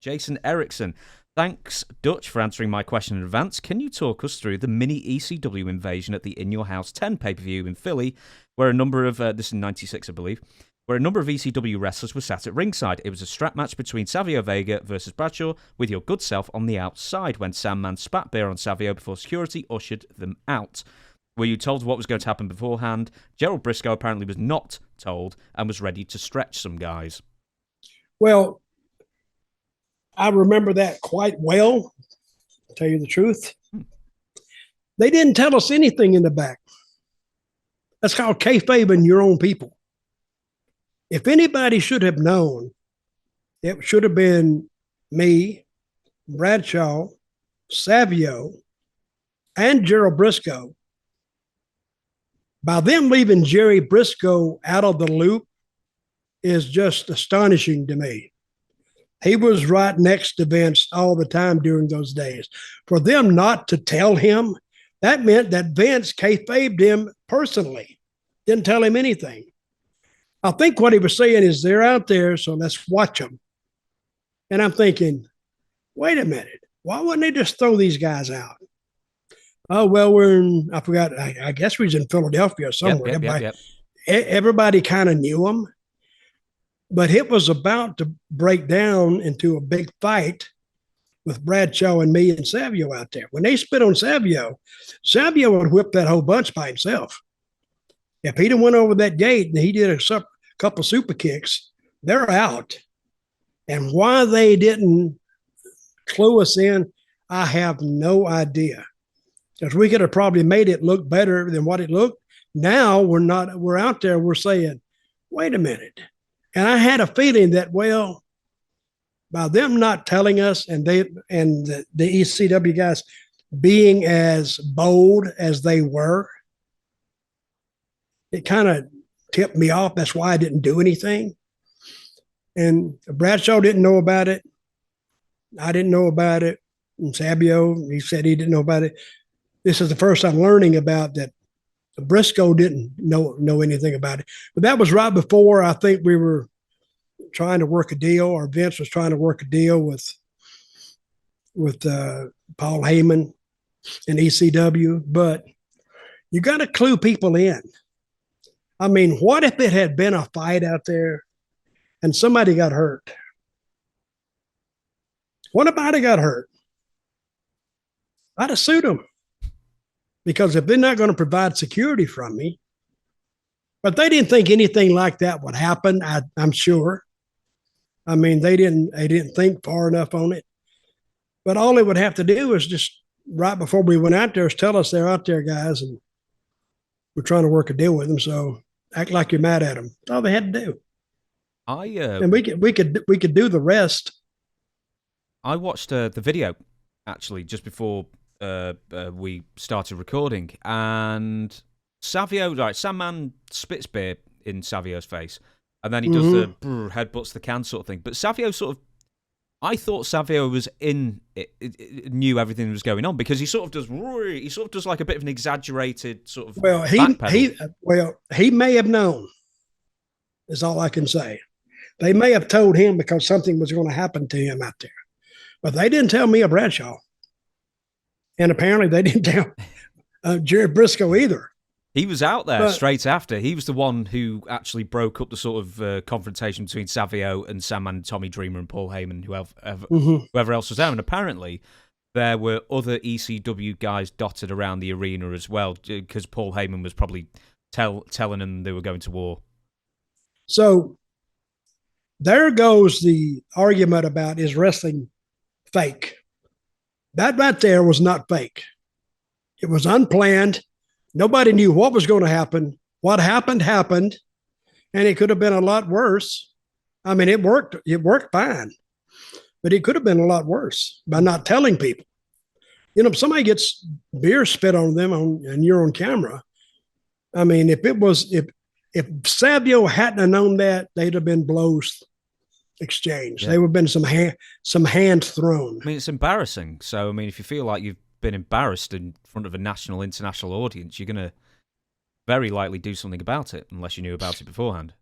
Jason Erickson. Thanks, Dutch, for answering my question in advance. Can you talk us through the mini ECW invasion at the In Your House 10 pay-per-view in Philly, where a number of, this is in 96, I believe, where a number of ECW wrestlers were sat at ringside. It was a strap match between Savio Vega versus Bradshaw, with your good self on the outside, when Sandman spat beer on Savio before security ushered them out. Were you told what was going to happen beforehand? Gerald Briscoe apparently was not told and was ready to stretch some guys. Well, I remember that quite well, to tell you the truth. They didn't tell us anything in the back. That's called kayfabing your own people. If anybody should have known, it should have been me, Bradshaw, Savio, and Gerald Briscoe. By them leaving Jerry Briscoe out of the loop is just astonishing to me. He was right next to Vince all the time during those days. For them not to tell him, that meant that Vince kayfabed him personally, didn't tell him anything. I think what he was saying is they're out there, so let's watch them. And I'm thinking, wait a minute, why wouldn't they just throw these guys out? Oh, well, I forgot, I guess we was in Philadelphia somewhere. Yep. Everybody kind of knew them. But it was about to break down into a big fight with Bradshaw and me and Savio out there. When they spit on Savio, Savio would whip that whole bunch by himself. If he'd have went over that gate and he did a couple super kicks, they're out. And why they didn't clue us in, I have no idea. Because we could have probably made it look better than what it looked. Now we're out there, we're saying, wait a minute. And I had a feeling that, well, by them not telling us and the ECW guys being as bold as they were, it kind of tipped me off. That's why I didn't do anything. And Bradshaw didn't know about it. I didn't know about it. And Savio, he said he didn't know about it. This is the first I'm learning about that. Briscoe didn't know anything about it. But that was right before I think we were trying to work a deal, or Vince was trying to work a deal with Paul Heyman and ECW. But you got to clue people in. I mean, what if it had been a fight out there and somebody got hurt? What if I'd have got hurt? I'd have sued them. Because if they're not going to provide security from me, but they didn't think anything like that would happen, I'm sure. I mean, they didn't think far enough on it. But all they would have to do is just right before we went out there is tell us they're out there, guys, and we're trying to work a deal with them. So act like you're mad at them. That's all they had to do. And we could do the rest. I watched the video actually just before we started recording, and Savio, right, Sandman spits beer in Savio's face, and then he does the headbutts the can sort of thing. But Savio I thought Savio was in it, knew everything that was going on, because he sort of does like a bit of an exaggerated sort of. Well, he may have known, is all I can say. They may have told him because something was going to happen to him out there, but they didn't tell me or Bradshaw. And apparently they didn't tell Jerry Briscoe either. He was out there straight after. He was the one who actually broke up the sort of confrontation between Savio and Sandman, Tommy Dreamer, and Paul Heyman, whoever else was there. And apparently there were other ECW guys dotted around the arena as well, because Paul Heyman was probably telling them they were going to war. So there goes the argument about, is wrestling fake? That right there was not fake. It was unplanned. Nobody knew what was going to happen. What happened, and it could have been a lot worse. I mean, it worked fine, but it could have been a lot worse by not telling people. You know, if somebody gets beer spit on them and you're on camera, I mean, if Savio hadn't have known that, they'd have been blows exchanged. Yeah. There would have been some hands thrown. I mean, it's embarrassing. So, I mean, if you feel like you've been embarrassed in front of a national, international audience, you're going to very likely do something about it, unless you knew about it beforehand.